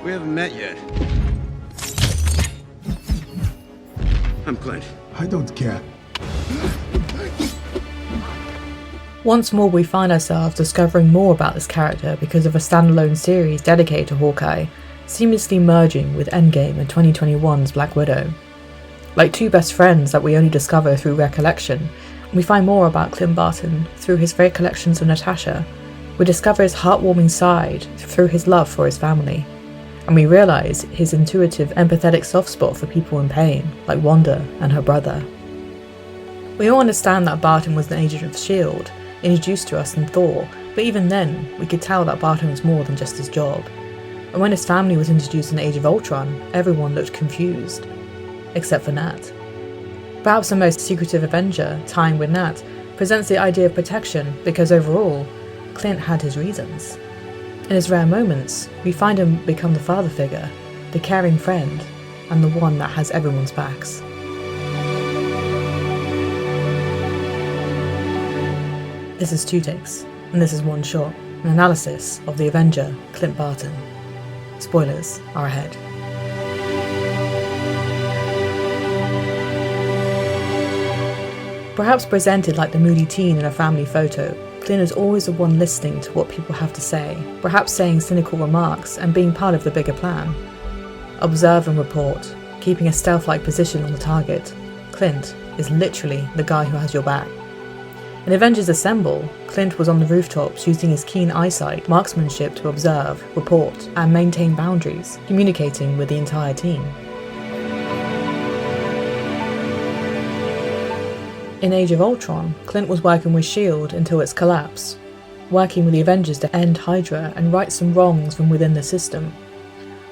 We haven't met yet. I'm Clint. I don't care. Once more we find ourselves discovering more about this character because of a standalone series dedicated to Hawkeye, seamlessly merging with Endgame and 2021's Black Widow. Like two best friends that we only discover through recollection, we find more about Clint Barton through his recollections of NATASHA. We discover his heartwarming side through his love for his family, and we realise his intuitive, empathetic soft spot for people in pain, like Wanda and her brother. We all understand that Barton was an agent of S.H.I.E.L.D., introduced to us in Thor, but even then, we could tell that Barton was more than just his job. And when his family was introduced in Age of Ultron, everyone looked confused. Except for Nat. Perhaps the most secretive Avenger, tying with Nat, presents the idea of protection because overall, Clint had his reasons. In his rare moments, we find him become the father figure, the caring friend, and the one that has everyone's backs. This is 2 takes, and this is 1 shot, an analysis of the Avenger, Clint Barton. Spoilers are ahead. Perhaps presented like the moody teen in a family photo, Clint is always the one listening to what people have to say, perhaps saying cynical remarks and being part of the bigger plan. Observe and report, keeping a stealth-like position on the target. Clint is literally the guy who has your back. In Avengers Assemble, Clint was on the rooftops using his keen eyesight, marksmanship to observe, report, and maintain boundaries, communicating with the entire team. In Age of Ultron, Clint was working with S.H.I.E.L.D. until its collapse, working with the Avengers to end Hydra and right some wrongs from within the system.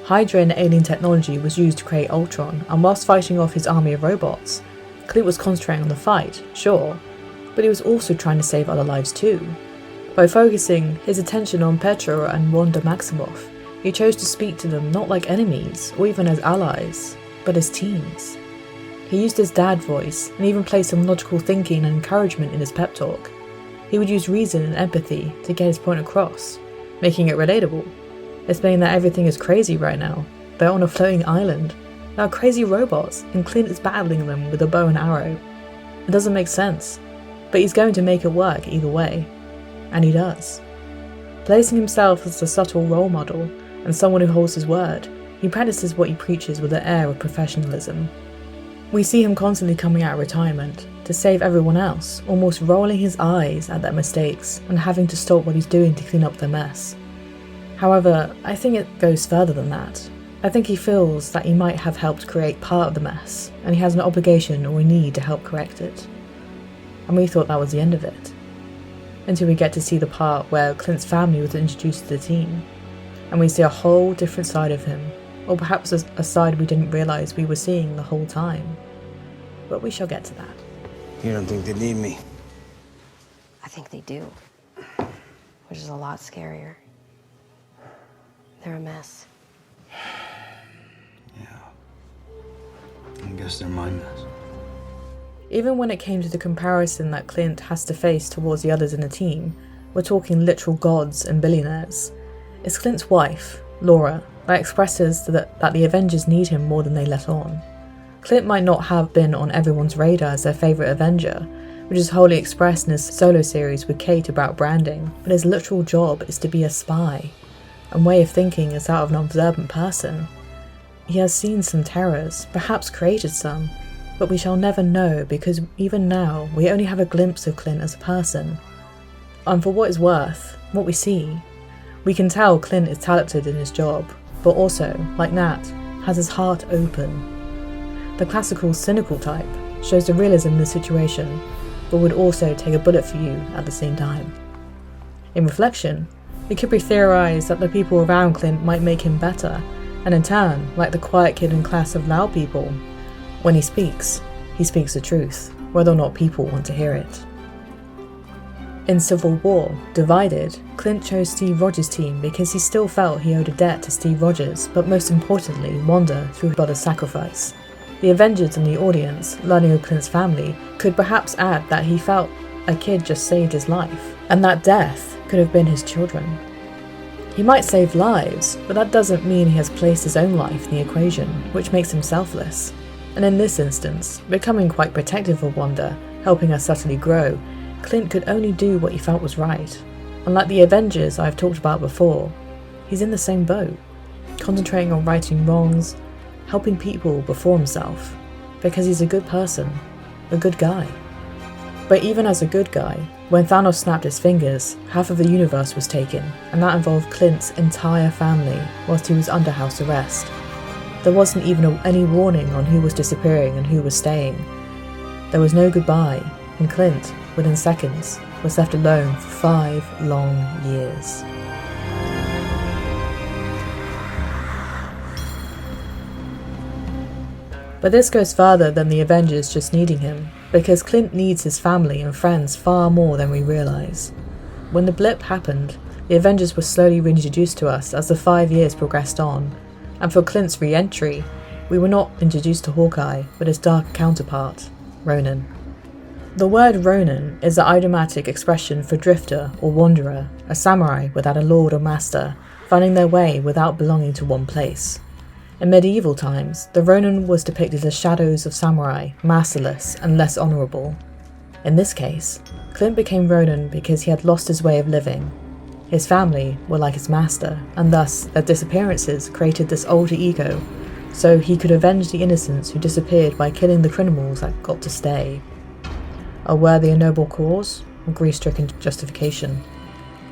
Hydra and alien technology was used to create Ultron, and whilst fighting off his army of robots, Clint was concentrating on the fight, sure, but he was also trying to save other lives too. By focusing his attention on Petra and Wanda Maximoff, he chose to speak to them not like enemies or even as allies, but as teams. He used his dad voice and even placed some logical thinking and encouragement in his pep talk. He would use reason and empathy to get his point across, making it relatable, explaining that everything is crazy right now. They're on a floating island. There are crazy robots, and Clint is battling them with a bow and arrow. It doesn't make sense, but he's going to make it work either way. And he does. Placing himself as a subtle role model and someone who holds his word, he practices what he preaches with an air of professionalism. We see him constantly coming out of retirement to save everyone else, almost rolling his eyes at their mistakes and having to stop what he's doing to clean up their mess. However, I think it goes further than that. I think he feels that he might have helped create part of the mess, and he has an obligation or a need to help correct it. And we thought that was the end of it. Until we get to see the part where Clint's family was introduced to the team, and we see a whole different side of him, or perhaps a side we didn't realise we were seeing the whole time. But we shall get to that. You don't think they need me? I think they do, which is a lot scarier. They're a mess. Yeah. I guess they're my mess. Even when it came to the comparison that Clint has to face towards the others in the team, we're talking literal gods and billionaires. It's Clint's wife, Laura, that expresses that the Avengers need him more than they let on. Clint might not have been on everyone's radar as their favourite Avenger, which is wholly expressed in his solo series with Kate about branding, but his literal job is to be a spy, and way of thinking is that of an observant person. He has seen some terrors, perhaps created some, but we shall never know because even now we only have a glimpse of Clint as a person. And for what it's worth, what we see, we can tell Clint is talented in his job, but also, like Nat, has his heart open. The classical cynical type shows the realism in the situation, but would also take a bullet for you at the same time. In reflection, it could be theorised that the people around Clint might make him better, and in turn, like the quiet kid in class of loud people, when he speaks the truth, whether or not people want to hear it. In Civil War, Divided, Clint chose Steve Rogers' team because he still felt he owed a debt to Steve Rogers, but most importantly, Wanda through her brother's sacrifice. The Avengers and the audience, learning of Clint's family, could perhaps add that he felt a kid just saved his life, and that death could have been his children. He might save lives, but that doesn't mean he has placed his own life in the equation, which makes him selfless. And in this instance, becoming quite protective of Wanda, helping her subtly grow, Clint could only do what he felt was right. Unlike the Avengers I've talked about before, he's in the same boat, concentrating on righting wrongs, helping people before himself, because he's a good person, a good guy. But even as a good guy, when Thanos snapped his fingers, half of the universe was taken, and that involved Clint's entire family whilst he was under house arrest. There wasn't even any warning on who was disappearing and who was staying. There was no goodbye, and Clint, within seconds, was left alone for 5 long years. But this goes further than the Avengers just needing him, because Clint needs his family and friends far more than we realise. When the blip happened, the Avengers were slowly reintroduced to us as the 5 years progressed on, and for Clint's re-entry, we were not introduced to Hawkeye, but his dark counterpart, Ronin. The word Ronin is the idiomatic expression for drifter or wanderer, a samurai without a lord or master, finding their way without belonging to one place. In medieval times, the Ronin was depicted as shadows of samurai, masterless and less honourable. In this case, Clint became Ronin because he had lost his way of living. His family were like his master, and thus their disappearances created this alter ego, so he could avenge the innocents who disappeared by killing the criminals that got to stay. A worthy and noble cause, or grief-stricken justification?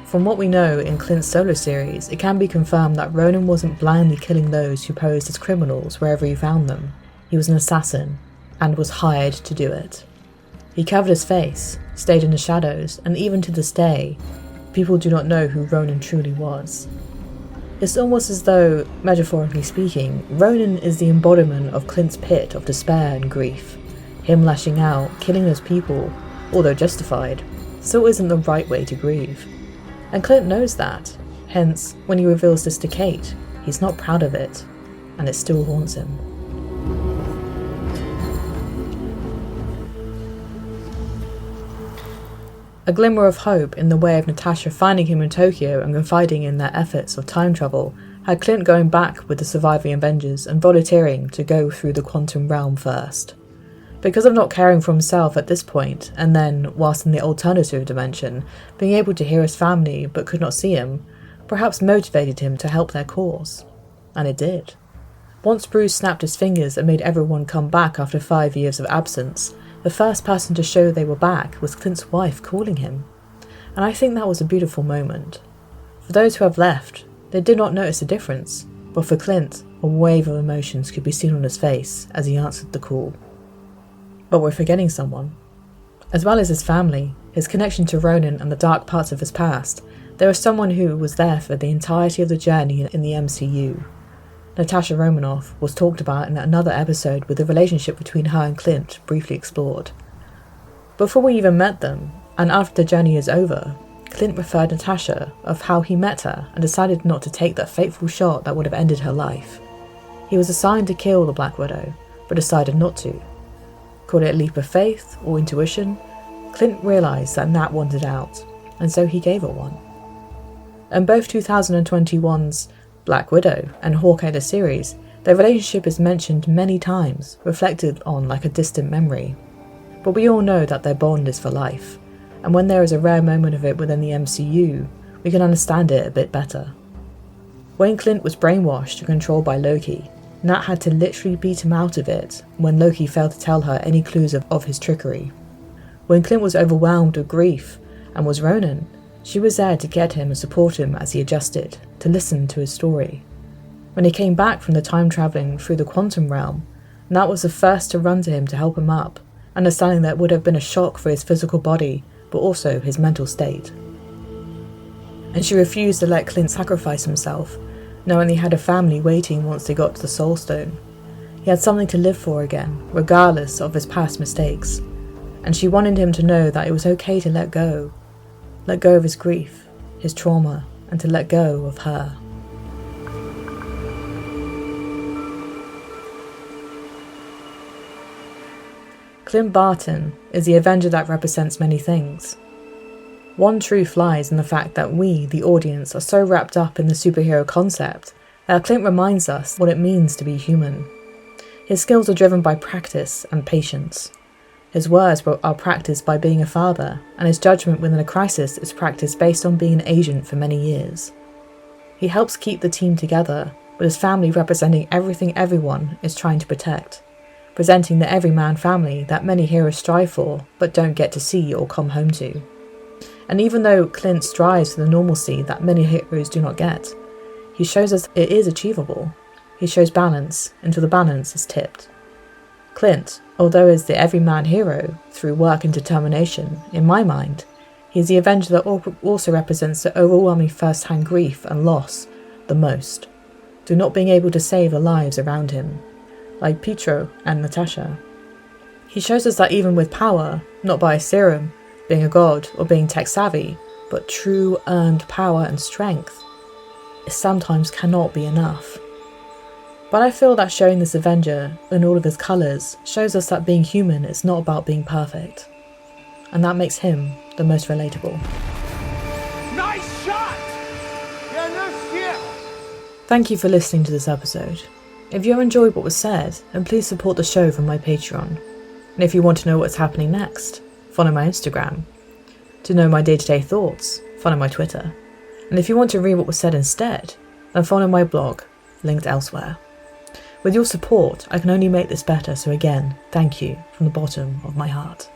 From what we know in Clint's solo series, it can be confirmed that Ronin wasn't blindly killing those who posed as criminals wherever he found them. He was an assassin, and was hired to do it. He covered his face, stayed in the shadows, and even to this day, people do not know who Ronin truly was. It's almost as though, metaphorically speaking, Ronin is the embodiment of Clint's pit of despair and grief. Him lashing out, killing those people, although justified, still isn't the right way to grieve. And Clint knows that, hence, when he reveals this to Kate, he's not proud of it, and it still haunts him. A glimmer of hope in the way of Natasha finding him in Tokyo and confiding in their efforts of time travel had Clint going back with the surviving Avengers and volunteering to go through the quantum realm first. Because of not caring for himself at this point, and then, whilst in the alternative dimension, being able to hear his family but could not see him, perhaps motivated him to help their cause. And it did. Once Bruce snapped his fingers and made everyone come back after 5 years of absence, the first person to show they were back was Clint's wife calling him. And I think that was a beautiful moment. For those who have left, they did not notice the difference, but for Clint, a wave of emotions could be seen on his face as he answered the call. But we're forgetting someone. As well as his family, his connection to Ronin and the dark parts of his past, there was someone who was there for the entirety of the journey in the MCU. Natasha Romanoff was talked about in another episode with the relationship between her and Clint briefly explored. Before we even met them, and after the journey is over, Clint referred Natasha of how he met her and decided not to take that fateful shot that would have ended her life. He was assigned to kill the Black Widow, but decided not to. Call it a leap of faith or intuition, Clint realised that Nat wanted out, and so he gave her one. In both 2021's Black Widow and Hawkeye the series, their relationship is mentioned many times, reflected on like a distant memory. But we all know that their bond is for life, and when there is a rare moment of it within the MCU, we can understand it a bit better. When Clint was brainwashed and controlled by Loki, Nat had to literally beat him out of it when Loki failed to tell her any clues of his trickery. When Clint was overwhelmed with grief and was Ronin, she was there to get him and support him as he adjusted, to listen to his story. When he came back from the time travelling through the quantum realm, Nat was the first to run to him to help him up, understanding that it would have been a shock for his physical body, but also his mental state. And she refused to let Clint sacrifice himself, knowing he had a family waiting once they got to the Soul Stone. He had something to live for again, regardless of his past mistakes, and she wanted him to know that it was okay to let go of his grief, his trauma, and to let go of her. Clint Barton is the Avenger that represents many things. One truth lies in the fact that we, the audience, are so wrapped up in the superhero concept that Clint reminds us what it means to be human. His skills are driven by practice and patience. His words are practiced by being a father, and his judgment within a crisis is practiced based on being an agent for many years. He helps keep the team together, with his family representing everything everyone is trying to protect, presenting the everyman family that many heroes strive for but don't get to see or come home to. And even though Clint strives for the normalcy that many heroes do not get, he shows us it is achievable. He shows balance until the balance is tipped. Clint, although is the everyman hero through work and determination, in my mind, he is the Avenger that also represents the overwhelming first-hand grief and loss the most, through not being able to save the lives around him, like Pietro and NATASHA. He shows us that even with power, not by a serum, being a god, or being tech-savvy, but true earned power and strength, it sometimes cannot be enough. But I feel that showing this Avenger in all of his colours shows us that being human is not about being perfect. And that makes him the most relatable. Nice shot! Yeah, no shit! Thank you for listening to this episode. If you enjoyed what was said, then please support the show from my Patreon. And if you want to know what's happening next, follow my Instagram. To know my day-to-day thoughts, follow my Twitter. And if you want to read what was said instead, then follow my blog, linked elsewhere. With your support, I can only make this better, so again, thank you from the bottom of my heart.